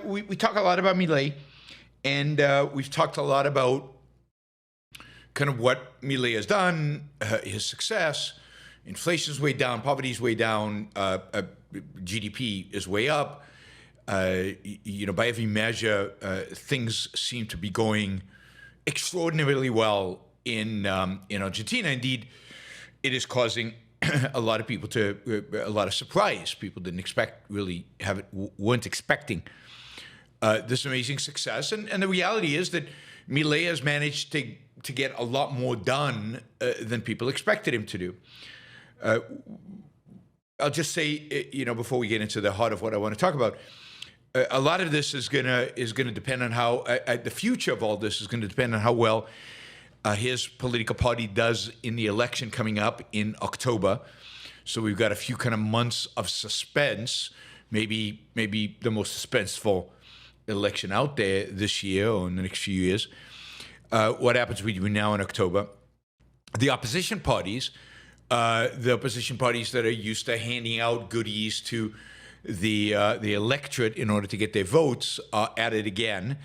we talk a lot about Milei, and we've talked a lot about kind of what Milei has done, his success. Inflation's way down, poverty's way down, GDP is way up. By every measure, things seem to be going extraordinarily well in Argentina. Indeed, it is causing a lot of people a lot of surprise. People didn't expect, weren't expecting this amazing success. And the reality is that Milei has managed to get a lot more done than people expected him to do. I'll just say, before we get into the heart of what I want to talk about, a lot of this is gonna depend on how the future of all this is going to depend on how well his political party does in the election coming up in October. So we've got a few kind of months of suspense, maybe the most suspenseful election out there this year or in the next few years. What happens between now and October? The opposition parties that are used to handing out goodies to the electorate in order to get their votes are at it again.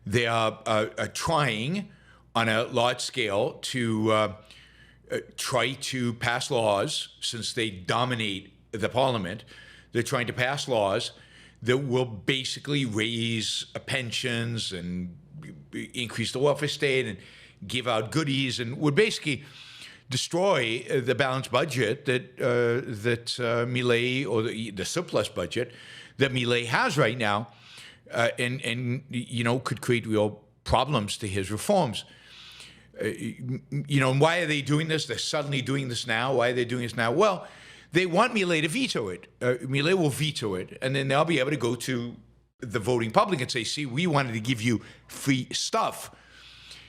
They are trying on a large scale to try to pass laws, since they dominate the parliament. They're trying to pass laws that will basically raise pensions and increase the welfare state and give out goodies, and would basically destroy the balanced budget that Milei, or the surplus budget that Milei has right now, and could create real problems to his reforms. And why are they doing this? They're suddenly doing this now. Why are they doing this now? Well, they want Milei to veto it. Milei will veto it, and then they'll be able to go to the voting public and say, see, we wanted to give you free stuff.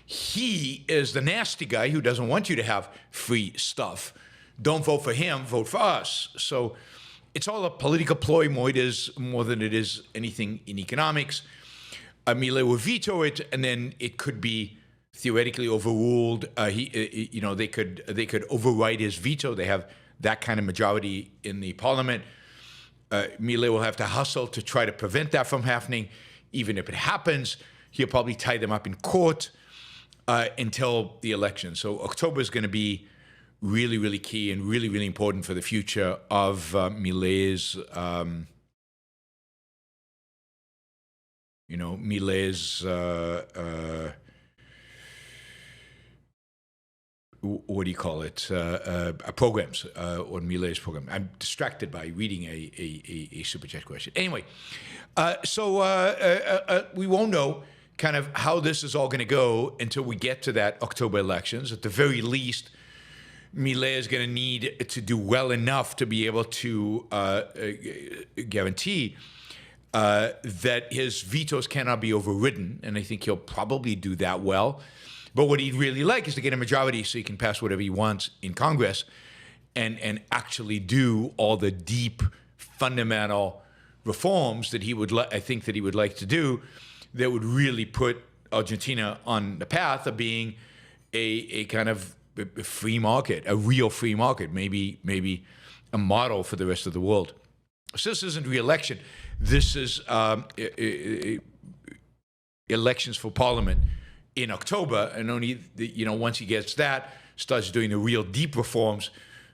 He is the nasty guy who doesn't want you to have free stuff. Don't vote for him, vote for us. So it's all a political ploy more than it is anything in economics. Milei will veto it, and then it could be theoretically overruled. They could override his veto. They have that kind of majority in the parliament. Milei will have to hustle to try to prevent that from happening. Even if it happens, he'll probably tie them up in court until the election. So October is going to be really, really key and really, really important for the future of Milei's what do you call it? Programs, or Milei's program. I'm distracted by reading a super chat question. Anyway, we won't know kind of how this is all going to go until we get to that October elections. At the very least, Milei is going to need to do well enough to be able to guarantee that his vetoes cannot be overridden, and I think he'll probably do that well. But what he'd really like is to get a majority so he can pass whatever he wants in Congress and actually do all the deep, fundamental reforms that he would like to do, that would really put Argentina on the path of being a kind of free market, a real free market, maybe a model for the rest of the world. So this isn't re-election. This is elections for parliament in October, and only once he gets that, starts doing the real deep reforms,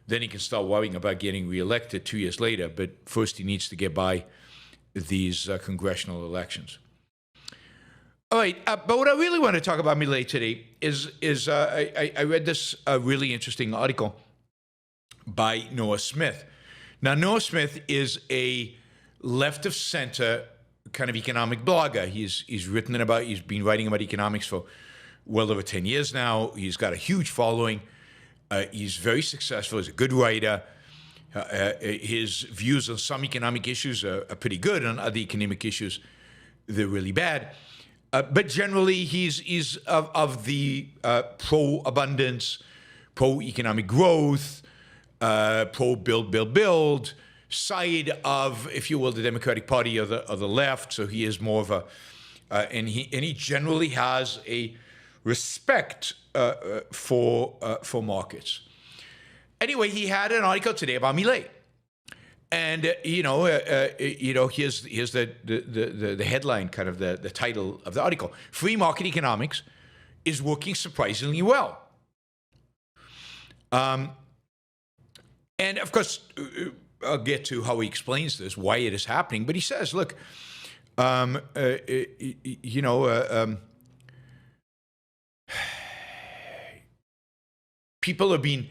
then he can start worrying about getting re-elected 2 years later. But first, he needs to get by these congressional elections. All right, but what I really want to talk about Milei today is I read this really interesting article by Noah Smith. Now, Noah Smith is a left of center kind of economic blogger. He's been writing about economics for well over 10 years now. He's got a huge following. He's very successful. He's a good writer. His views on some economic issues are pretty good. On other economic issues, they're really bad. But generally, he's of the pro-abundance, pro-economic growth, pro-build side of, if you will, the Democratic Party or the left. So he is more of a, and he generally has a respect for markets. Anyway, he had an article today about Milei. And here's the headline, kind of the title of the article: "Free market economics is working surprisingly well." And of course, I'll get to how he explains this, why it is happening. But he says, look, people have been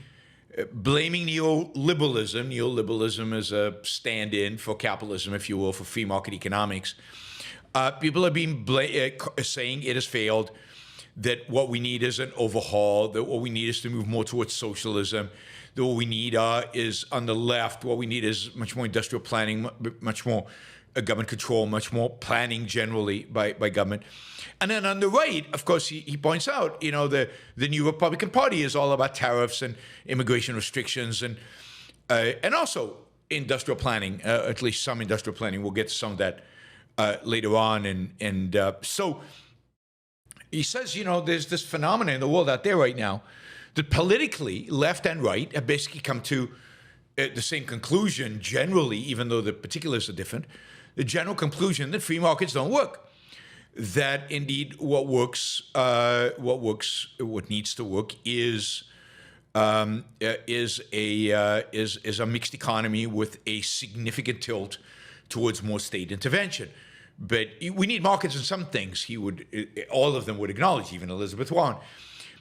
blaming neoliberalism. Neoliberalism is a stand-in for capitalism, if you will, for free market economics. People have been saying it has failed, that what we need is an overhaul, that what we need is to move more towards socialism, that what we need is on the left, what we need is much more industrial planning, much more government control, much more planning generally by government. And then on the right, of course, he points out, the new Republican Party is all about tariffs and immigration restrictions and also industrial planning, at least some industrial planning. We'll get to some of that later on. So he says, there's this phenomenon in the world out there right now that politically, left and right have basically come to the same conclusion generally, even though the particulars are different. The general conclusion that free markets don't work. That indeed, what needs to work is a mixed economy with a significant tilt towards more state intervention. But we need markets in some things. All of them would acknowledge, even Elizabeth Warren.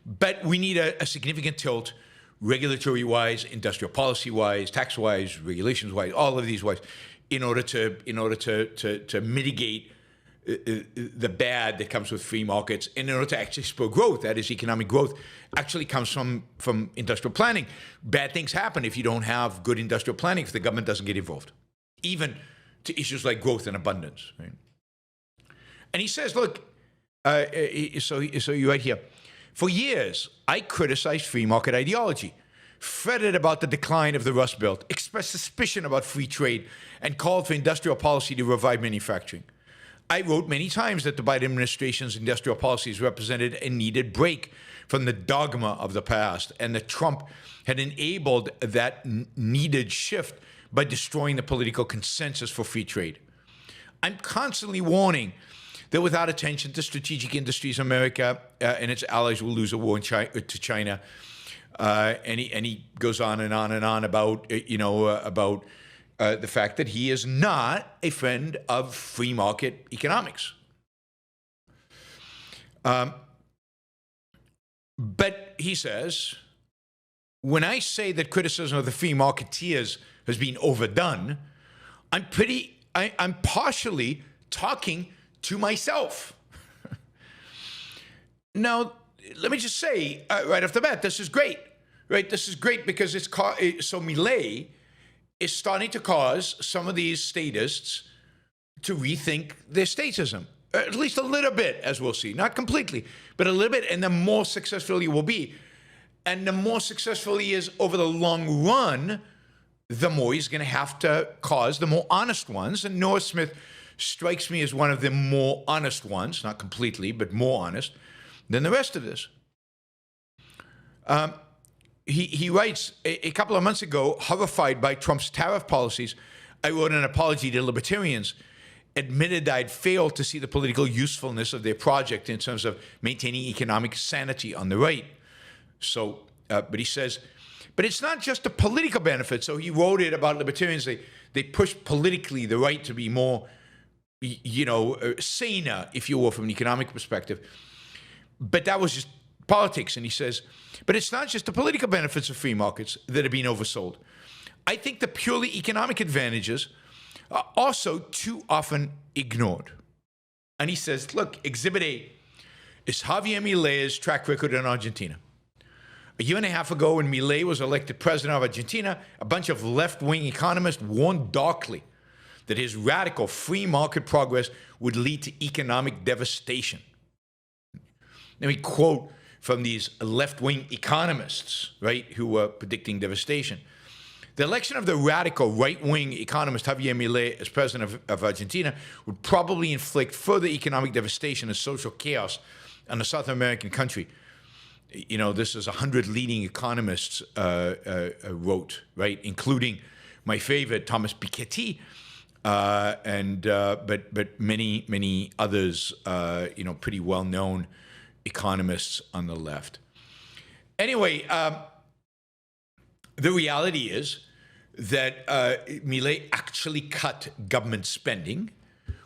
But we need a significant tilt, regulatory-wise, industrial policy-wise, tax-wise, regulations-wise, all of these wise, in order to mitigate the bad that comes with free markets, and in order to actually spur growth. That is, economic growth actually comes from industrial planning. Bad things happen if you don't have good industrial planning, if the government doesn't get involved, even to issues like growth and abundance. Right? And he says, look, so you're right here. For years, I criticized free market ideology, fretted about the decline of the Rust Belt, expressed suspicion about free trade, and called for industrial policy to revive manufacturing. I wrote many times that the Biden administration's industrial policies represented a needed break from the dogma of the past, and that Trump had enabled that needed shift by destroying the political consensus for free trade. I'm constantly warning that without attention to strategic industries, America and its allies will lose a war to China. And he goes on and on and on about the fact that he is not a friend of free market economics. But he says, when I say that criticism of the free marketeers has been overdone, I'm partially talking to myself. Now, let me just say right off the bat, this is great, right? This is great because so Milei is starting to cause some of these statists to rethink their statism, at least a little bit, as we'll see. Not completely, but a little bit, and the more successful he will be. And the more successful he is over the long run, the more he's going to have to cause the more honest ones. And Noah Smith strikes me as one of the more honest ones, not completely, but more honest than the rest of this. He writes, a couple of months ago, horrified by Trump's tariff policies, I wrote an apology to libertarians, admitted I'd failed to see the political usefulness of their project in terms of maintaining economic sanity on the right. So, but he says, but it's not just the political benefit. So he wrote it about libertarians. They push politically the right to be more, saner, if you will, from an economic perspective. But that was just politics. And he says, but it's not just the political benefits of free markets that are being oversold. I think the purely economic advantages are also too often ignored. And he says, look, Exhibit A is Javier Milei's track record in Argentina. A year and a half ago, when Milei was elected president of Argentina, a bunch of left-wing economists warned darkly that his radical free market progress would lead to economic devastation. Let me quote from these left-wing economists, right, who were predicting devastation. The election of the radical right-wing economist Javier Milei as president of Argentina would probably inflict further economic devastation and social chaos on the South American country. This is 100 leading economists wrote, right, including my favorite, Thomas Piketty, but many others, pretty well-known economists on the left. Anyway, the reality is that Milei actually cut government spending,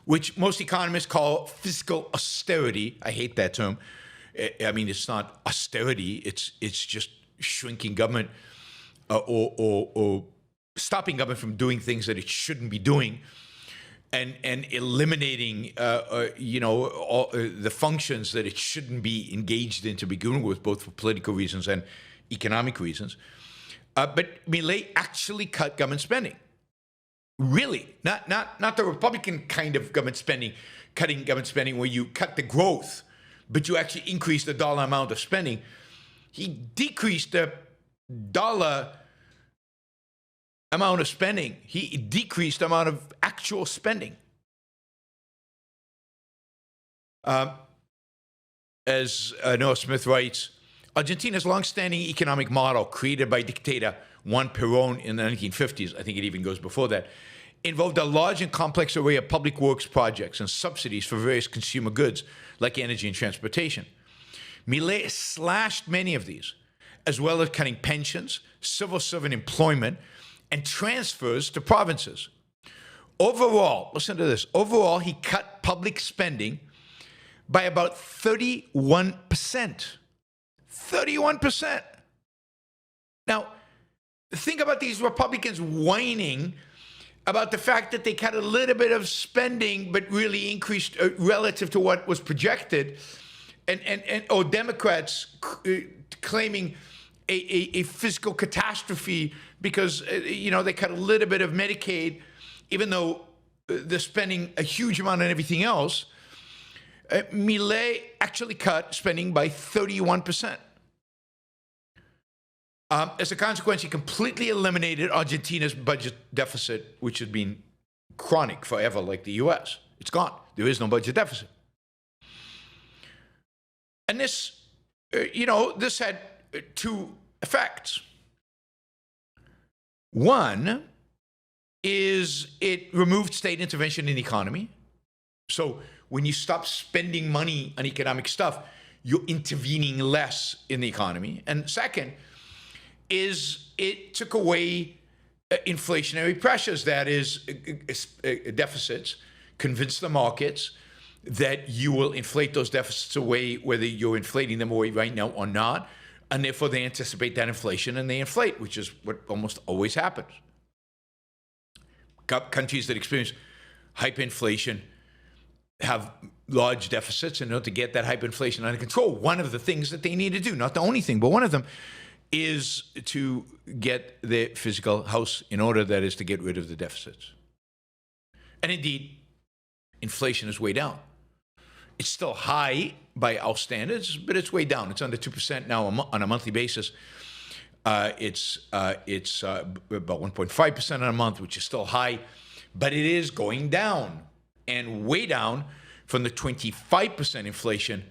which most economists call fiscal austerity. I hate that term. I mean, it's not austerity. It's just shrinking government or stopping government from doing things that it shouldn't be doing, and eliminating all the functions that it shouldn't be engaged in to begin with, both for political reasons and economic reasons. But Milei actually cut government spending. Really, not the Republican kind of government spending, cutting government spending where you cut the growth, but you actually increase the dollar amount of spending. He decreased the dollar amount of spending. He decreased the amount of actual spending. As Noah Smith writes, Argentina's long-standing economic model, created by dictator Juan Perón in the 1950s, I think it even goes before that, involved a large and complex array of public works projects and subsidies for various consumer goods like energy and transportation. Milei slashed many of these, as well as cutting pensions, civil servant employment, and transfers to provinces. Overall, listen to this, overall he cut public spending by about 31%. 31%. Now, think about these Republicans whining about the fact that they cut a little bit of spending, but really increased relative to what was projected, or Democrats claiming a fiscal catastrophe because they cut a little bit of Medicaid, even though they're spending a huge amount on everything else. Milei actually cut spending by 31%. As a consequence, he completely eliminated Argentina's budget deficit, which had been chronic forever, like the U.S. It's gone. There is no budget deficit. And this, this had two effects. One is it removed state intervention in the economy. So when you stop spending money on economic stuff, you're intervening less in the economy. And second is it took away inflationary pressures, that is deficits, convince the markets that you will inflate those deficits away, whether you're inflating them away right now or not, and therefore they anticipate that inflation and they inflate, which is what almost always happens. Countries that experience hyperinflation have large deficits, and in order to get that hyperinflation under control, one of the things that they need to do, not the only thing, but one of them, is to get the fiscal house in order, that is to get rid of the deficits. And indeed, inflation is way down. It's still high by our standards, but it's way down. It's under 2% now on a monthly basis. It's about 1.5% on a month, which is still high, but it is going down, and way down from the 25% inflation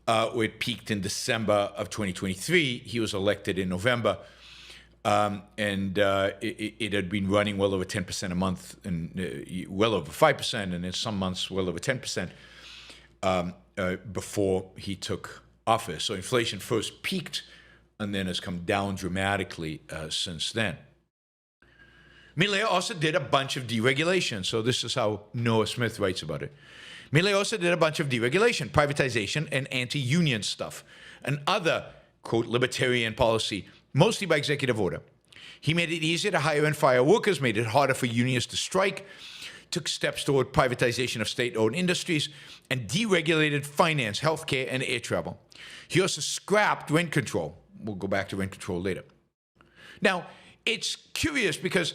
where it peaked in December of 2023. He was elected in November, and it had been running well over 10% a month, and well over 5%, and in some months well over 10% before he took office. So inflation first peaked and then has come down dramatically since then. Milei also did a bunch of deregulation. So this is how Noah Smith writes about it. Milei also did a bunch of deregulation, privatization, and anti-union stuff, and other, quote, libertarian policy, mostly by executive order. He made it easier to hire and fire workers, made it harder for unions to strike, took steps toward privatization of state-owned industries, and deregulated finance, healthcare, and air travel. He also scrapped rent control. We'll go back to rent control later. Now, it's curious because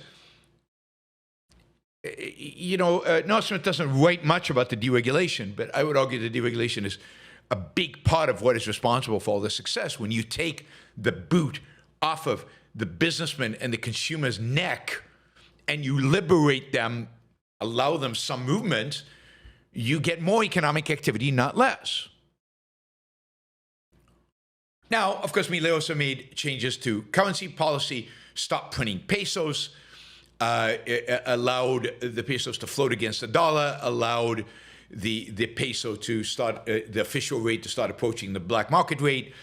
Noah Smith doesn't write much about the deregulation, but I would argue the deregulation is a big part of what is responsible for all the success. When you take the boot off of the businessman and the consumer's neck and you liberate them, allow them some movement, you get more economic activity, not less. Now, of course, Milei also made changes to currency policy, stopped printing pesos, allowed the pesos to float against the dollar, allowed the peso to start, the official rate to start approaching the black market rate.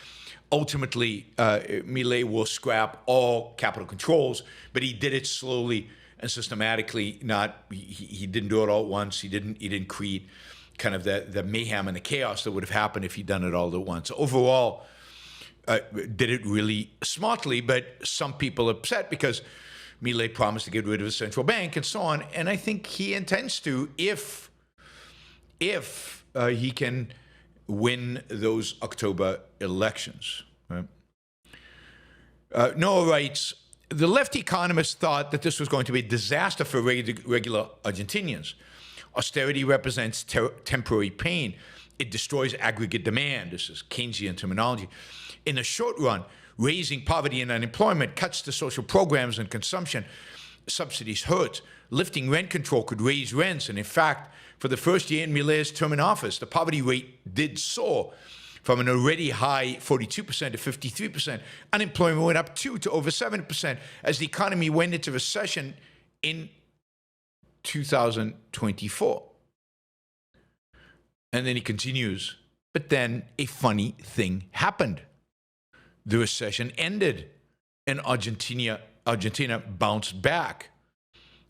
Ultimately, Milei will scrap all capital controls, but he did it slowly and systematically. He didn't do it all at once. He didn't create kind of the mayhem and the chaos that would have happened if he'd done it all at once. Overall, did it really smartly, but some people are upset because Milei promised to get rid of the central bank and so on. And I think he intends to if he can win those October elections. Right? Noah writes, the left economists thought that this was going to be a disaster for regular Argentinians. Austerity represents temporary pain. It destroys aggregate demand. This is Keynesian terminology. In the short run, raising poverty and unemployment, cuts to social programs and consumption subsidies hurt. Lifting rent control could raise rents. And in fact, for the first year in Milei's term in office, the poverty rate did soar from an already high 42% to 53%. Unemployment went up to over 7% as the economy went into recession in 2024. And then he continues, but then a funny thing happened. The recession ended and Argentina bounced back.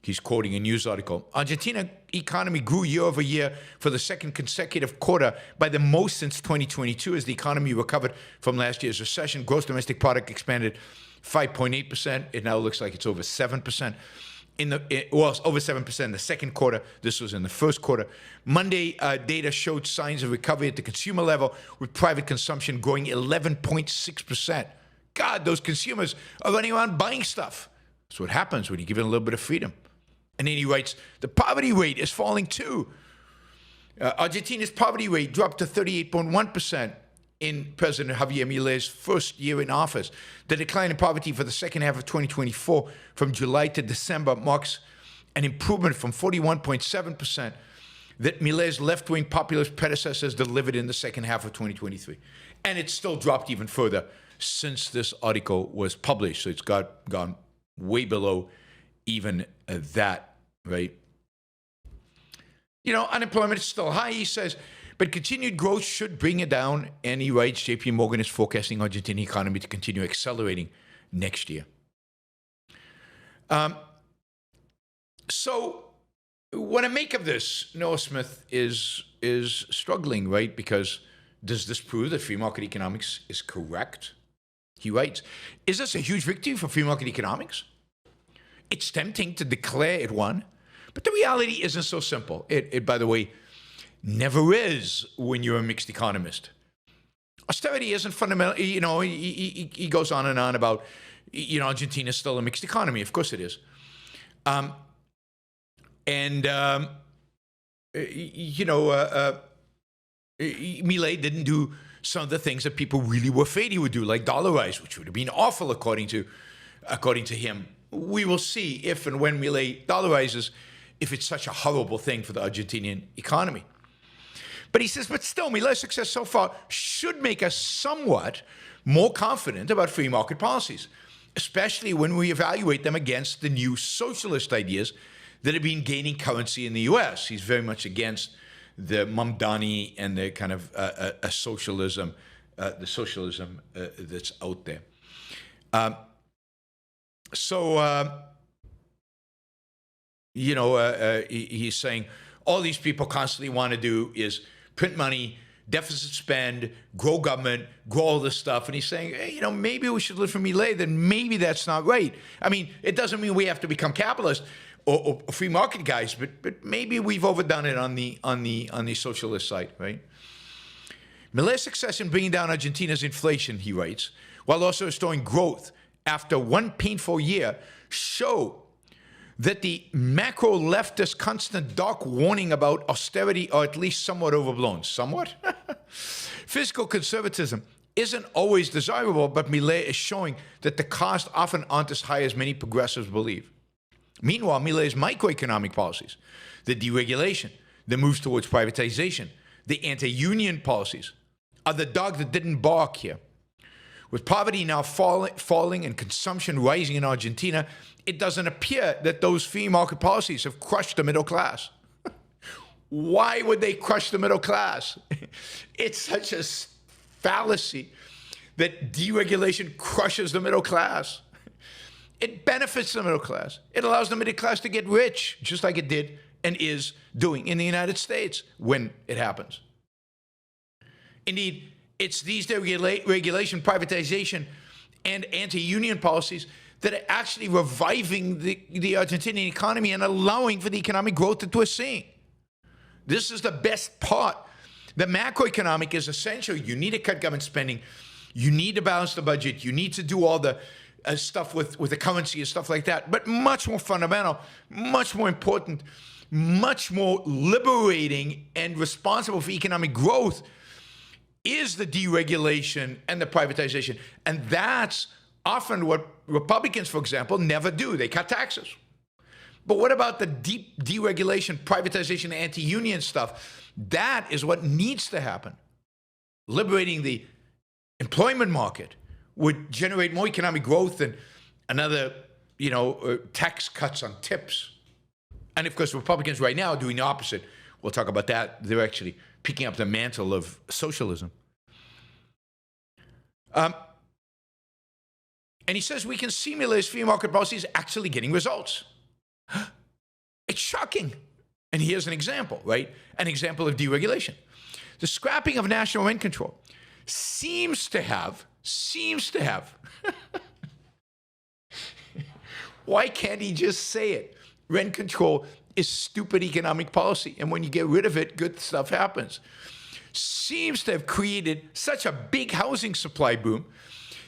He's quoting a news article. Argentina economy grew year over year for the second consecutive quarter by the most since 2022 as the economy recovered from last year's recession. Gross domestic product expanded 5.8%. It now looks like it's over 7%. It's over 7% in the second quarter. This was in the first quarter. Monday data showed signs of recovery at the consumer level, with private consumption growing 11.6%. God, those consumers are running around buying stuff. That's what happens when you give it a little bit of freedom. And then he writes, the poverty rate is falling too. Argentina's poverty rate dropped to 38.1% in President Javier Milei's first year in office. The decline in poverty for the second half of 2024 from July to December marks an improvement from 41.7% that Milei's left-wing populist predecessors delivered in the second half of 2023. And it's still dropped even further since this article was published. So it's gone way below even that, right? You know, unemployment is still high, he says, but continued growth should bring it down. And he writes, JP Morgan is forecasting Argentine economy to continue accelerating next year. So what I make of this, Noah Smith is struggling, right? Because does this prove that free market economics is correct? He writes, is this a huge victory for free market economics? It's tempting to declare it won, but the reality isn't so simple. It, by the way, never is when you're a mixed economist. Austerity isn't fundamental. You know, he goes on and on about, you know, Argentina is still a mixed economy. Of course it is. Milei didn't do some of the things that people really were afraid he would do, like dollarize, which would have been awful according to him. We will see if and when Milei dollarizes, if it's such a horrible thing for the Argentinian economy. But he says, but still, Milei's success so far should make us somewhat more confident about free market policies, especially when we evaluate them against the new socialist ideas that have been gaining currency in the U.S. He's very much against the Mamdani and the kind of the socialism that's out there. He's saying all these people constantly want to do is print money, deficit spend, grow government, grow all this stuff. And he's saying, hey, maybe we should live from Milei, then maybe that's not right. I mean, it doesn't mean we have to become capitalist or free market guys, but maybe we've overdone it on the socialist side, right? Milei's success in bringing down Argentina's inflation, he writes, while also restoring growth after one painful year, show that the macro leftist constant dark warning about austerity are at least somewhat overblown. Somewhat? Fiscal conservatism isn't always desirable, but Milei is showing that the costs often aren't as high as many progressives believe. Meanwhile, Milei's microeconomic policies, the deregulation, the moves towards privatization, the anti-union policies, are the dog that didn't bark here. With poverty now falling and consumption rising in Argentina, it doesn't appear that those free market policies have crushed the middle class. Why would they crush the middle class? It's such a fallacy that deregulation crushes the middle class. It benefits the middle class. It allows the middle class to get rich, just like it did and is doing in the United States when it happens. Indeed, it's these deregulation, privatization, and anti-union policies that are actually reviving the Argentinian economy and allowing for the economic growth that we're seeing. This is the best part. The macroeconomic is essential. You need to cut government spending. You need to balance the budget. You need to do all the stuff with the currency and stuff like that. But much more fundamental, much more important, much more liberating and responsible for economic growth is the deregulation and the privatization. And that's often what Republicans, for example, never do. They cut taxes. But what about the deep deregulation, privatization, anti-union stuff? That is what needs to happen. Liberating the employment market would generate more economic growth than another, tax cuts on tips. And of course, Republicans right now are doing the opposite. We'll talk about that. They're actually picking up the mantle of socialism. And he says we can see Milei's free market policies actually getting results. It's shocking. And here's an example, right? An example of deregulation. The scrapping of national rent control seems to have. Why can't he just say it? Rent control is stupid economic policy. And when you get rid of it, good stuff happens. Seems to have created such a big housing supply boom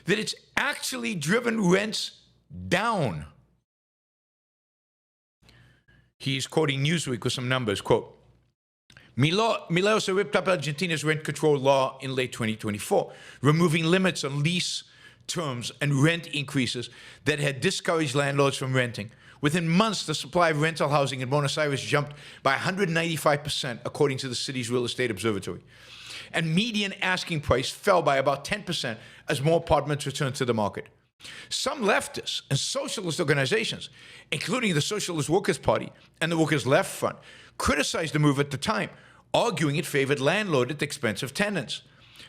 that it's actually driven rents down. He's quoting Newsweek with some numbers. Quote, Milei also ripped up Argentina's rent control law in late 2024, removing limits on lease terms and rent increases that had discouraged landlords from renting. Within months, the supply of rental housing in Buenos Aires jumped by 195%, according to the city's real estate observatory. And median asking price fell by about 10% as more apartments returned to the market. Some leftists and socialist organizations, including the Socialist Workers' Party and the Workers' Left Front, criticized the move at the time, arguing it favored landlord at the expense of tenants.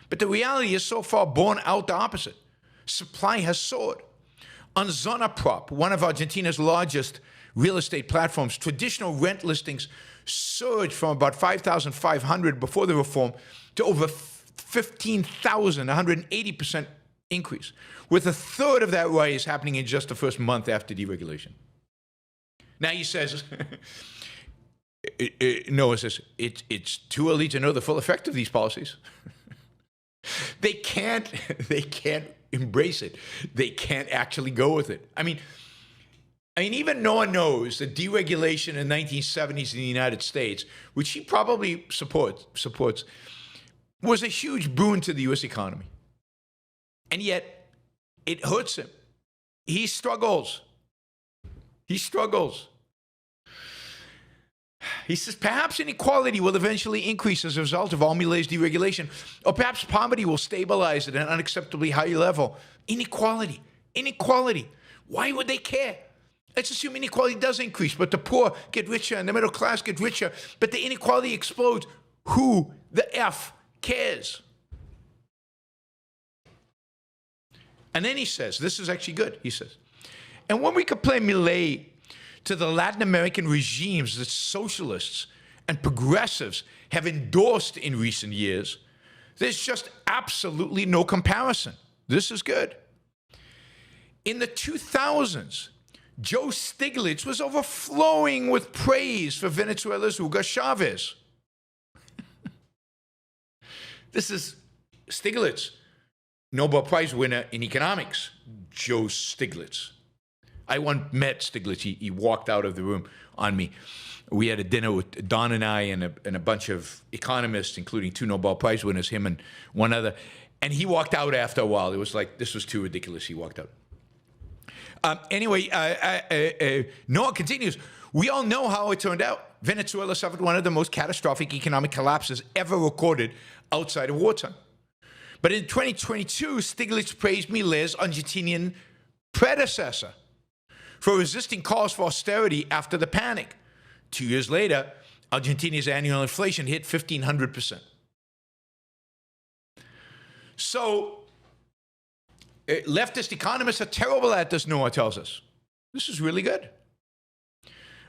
But the reality is so far borne out the opposite. Supply has soared. On Zona Prop, one of Argentina's largest real estate platforms, traditional rent listings surged from about 5,500 before the reform to over 15,000, 180% increase, with a third of that rise happening in just the first month after deregulation. Now he says, Noah says, it's too early to know the full effect of these policies. They can't embrace it. They can't actually go with it. I mean, even Noah knows that deregulation in the 1970s in the United States, which he probably supports, was a huge boon to the U.S. economy. And yet, it hurts him. He struggles. He says perhaps inequality will eventually increase as a result of all Milei's deregulation, or perhaps poverty will stabilize at an unacceptably high level. Inequality. Why would they care? Let's assume inequality does increase, but the poor get richer and the middle class get richer, but the inequality explodes. Who the F cares? And then he says, this is actually good, he says, and when we compare Milei to the Latin American regimes that socialists and progressives have endorsed in recent years, there's just absolutely no comparison. This is good. In the 2000s, Joe Stiglitz was overflowing with praise for Venezuela's Hugo Chavez. This is Stiglitz, Nobel Prize winner in economics, Joe Stiglitz. I once met Stiglitz. He walked out of the room on me. We had a dinner with Don and I and a bunch of economists, including 2 Nobel Prize winners, him and one other. And he walked out after a while. It was like, this was too ridiculous. He walked out. Noah continues. We all know how it turned out. Venezuela suffered one of the most catastrophic economic collapses ever recorded outside of wartime. But in 2022, Stiglitz praised Milei's Argentinian predecessor for resisting calls for austerity after the panic. 2 years later, Argentina's annual inflation hit 1,500%. So, leftist economists are terrible at this, Noah tells us. This is really good.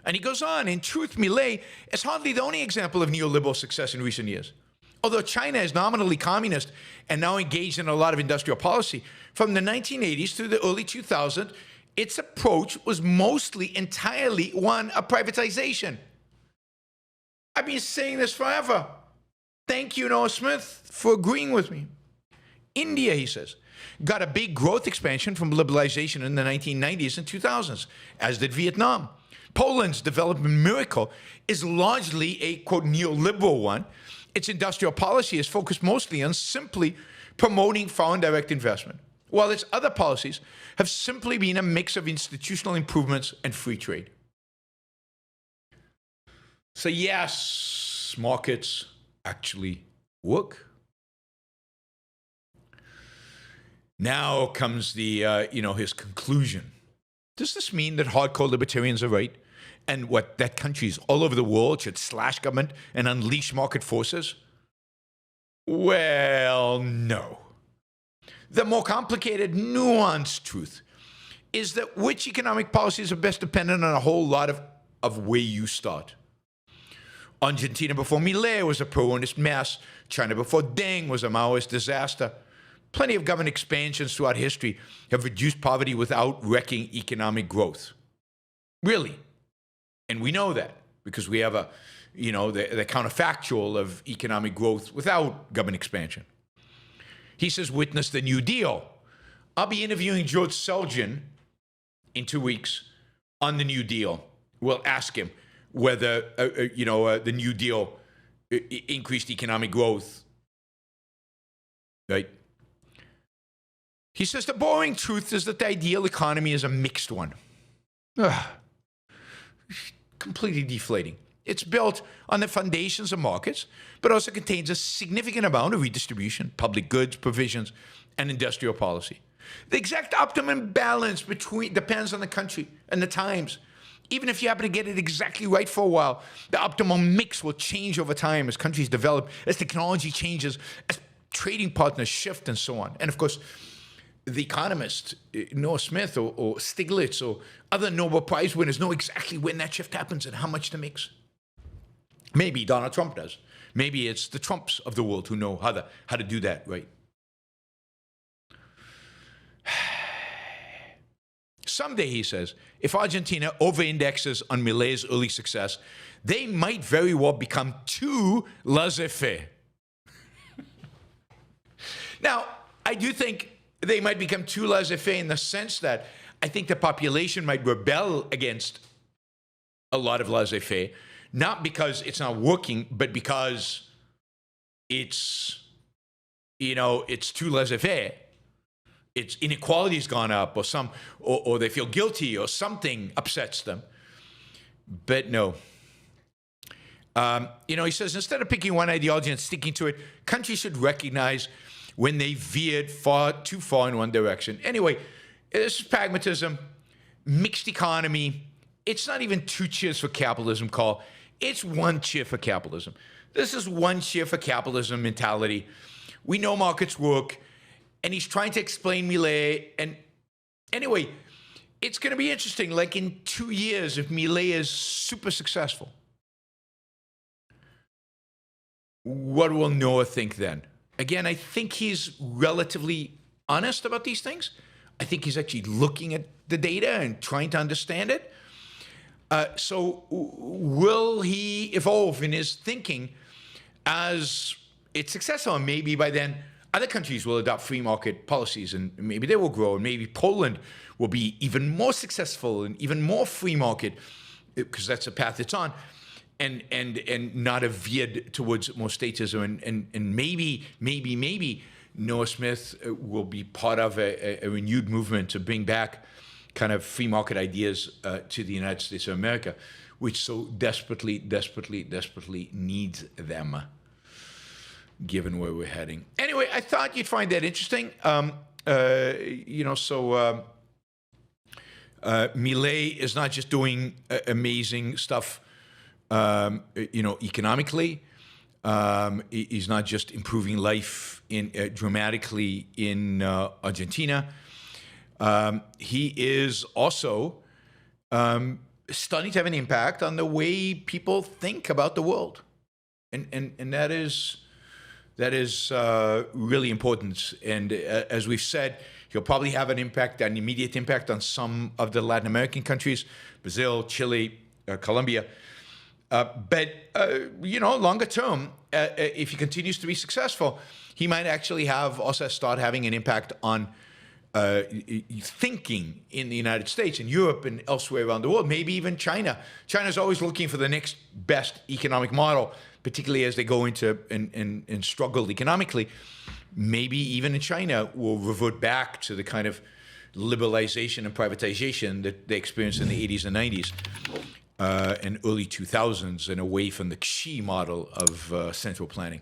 And he goes on, in truth, Milei is hardly the only example of neoliberal success in recent years. Although China is nominally communist and now engaged in a lot of industrial policy, from the 1980s through the early 2000s, its approach was mostly entirely one of privatization. I've been saying this forever. Thank you, Noah Smith, for agreeing with me. India, he says, got a big growth expansion from liberalization in the 1990s and 2000s, as did Vietnam. Poland's development miracle is largely a, quote, neoliberal one. Its industrial policy is focused mostly on simply promoting foreign direct investment, while its other policies have simply been a mix of institutional improvements and free trade. So yes, markets actually work. Now comes the, his conclusion. Does this mean that hardcore libertarians are right? And that countries all over the world should slash government and unleash market forces? Well, no. The more complicated, nuanced truth is that which economic policies are best dependent on a whole lot of where you start. Argentina before Milei was a pro-earnest mess. China before Deng was a Maoist disaster. Plenty of government expansions throughout history have reduced poverty without wrecking economic growth. Really. And we know that because we have the counterfactual of economic growth without government expansion. He says, witness the New Deal. I'll be interviewing George Selgin in 2 weeks on the New Deal. We'll ask him whether, the New Deal increased economic growth. Right? He says the boring truth is that the ideal economy is a mixed one. Completely deflating. It's built on the foundations of markets, but also contains a significant amount of redistribution, public goods, provisions, and industrial policy. The exact optimum balance depends on the country and the times. Even if you happen to get it exactly right for a while, the optimum mix will change over time as countries develop, as technology changes, as trading partners shift, and so on. And of course, the economists, Noah Smith or Stiglitz or other Nobel Prize winners know exactly when that shift happens and how much to mix. Maybe Donald Trump does. Maybe it's the Trumps of the world who know how to do that, right? Someday, he says, if Argentina over-indexes on Milei's early success, they might very well become too laissez-faire. Now, I do think they might become too laissez-faire in the sense that I think the population might rebel against a lot of laissez-faire, not because it's not working, but because it's too laissez-faire. Its inequality's gone up, or they feel guilty, or something upsets them. But no. He says, instead of picking one ideology and sticking to it, countries should recognize when they veered too far in one direction. Anyway, this is pragmatism, mixed economy. It's not even 2 cheers for capitalism, Carl. It's 1 cheer for capitalism. This is 1 cheer for capitalism mentality. We know markets work, and he's trying to explain Milei. And anyway, it's going to be interesting. Like in 2 years, if Milei is super successful, what will Noah think then? Again, I think he's relatively honest about these things. I think he's actually looking at the data and trying to understand it. So will he evolve in his thinking as it's successful? And maybe by then other countries will adopt free market policies and maybe they will grow. And maybe Poland will be even more successful and even more free market because that's the path it's on. And not have veered towards more statism. And maybe Noah Smith will be part of a renewed movement to bring back kind of free market ideas to the United States of America, which so desperately needs them. given where we're heading. Anyway, I thought you'd find that interesting. Milei is not just doing amazing stuff, economically. He's not just improving life dramatically in Argentina. He is also starting to have an impact on the way people think about the world, and that is really important. And as we've said, he'll probably have an immediate impact on some of the Latin American countries, Brazil, Chile, Colombia. But longer term, if he continues to be successful, he might actually also start having an impact on thinking in the United States and Europe and elsewhere around the world, maybe even China. China's always looking for the next best economic model, particularly as they go into and struggle economically. Maybe even in China will revert back to the kind of liberalization and privatization that they experienced in the 80s and 90s and early 2000s, and away from the Xi model of central planning.